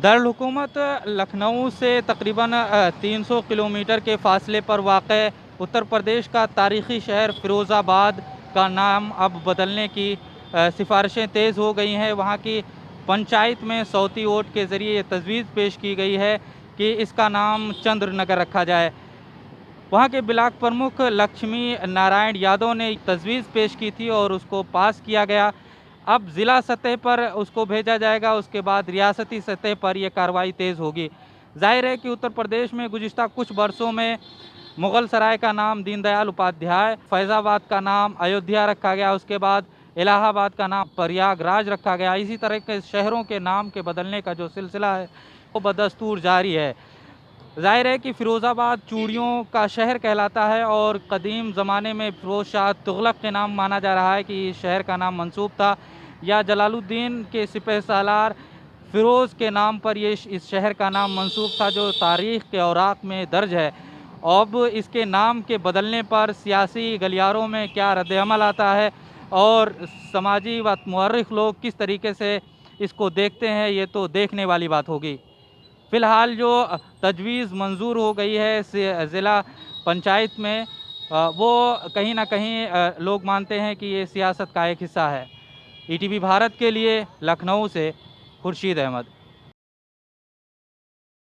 दारुल हुकूमत लखनऊ से तकरीबन 300 किलोमीटर के फासले पर वाक़ उत्तर प्रदेश का तारीख़ी शहर फ़िरोज़ाबाद का नाम अब बदलने की सिफ़ारिशें तेज़ हो गई हैं। वहाँ की पंचायत में सौती वोट के ज़रिए ये तजवीज़ पेश की गई है कि इसका नाम चंद्र नगर रखा जाए। वहाँ के ब्लॉक प्रमुख लक्ष्मी नारायण यादव ने तजवीज़ पेश की थी और उसको पास किया गया। अब ज़िला सतह पर उसको भेजा जाएगा, उसके बाद रियासती सतह पर यह कार्रवाई तेज़ होगी। ज़ाहिर है कि उत्तर प्रदेश में गुज़िश्ता कुछ वर्षों में मुग़ल सराय का नाम दीनदयाल उपाध्याय, फैज़ाबाद का नाम अयोध्या रखा गया, उसके बाद इलाहाबाद का नाम प्रयागराज रखा गया। इसी तरह के शहरों के नाम के बदलने का जो सिलसिला है वो बदस्तूर जारी है। ज़ाहिर है कि फ़िरोज़ाबाद चूड़ियों का शहर कहलाता है और कदीम ज़माने में फ़िरोज़ शाह तुग़लक के नाम माना जा रहा है कि इस शहर का नाम मंसूब था, या जलालुद्दीन के सिपहसालार फ़िरोज़ के नाम पर ये इस शहर का नाम मंसूब था, जो तारीख़ के औराक़ में दर्ज है। अब इसके नाम के बदलने पर सियासी गलियारों में क्या रद्द-ए-अमल आता है और समाजी व मुअर्रिख़ लोग किस तरीके से इसको देखते हैं, ये तो देखने वाली बात होगी। फ़िलहाल जो तजवीज़ मंज़ूर हो गई है ज़िला पंचायत में, वो कहीं न कहीं लोग मानते हैं कि ये सियासत का एक हिस्सा है। ईटीवी भारत के लिए लखनऊ से खुर्शीद अहमद।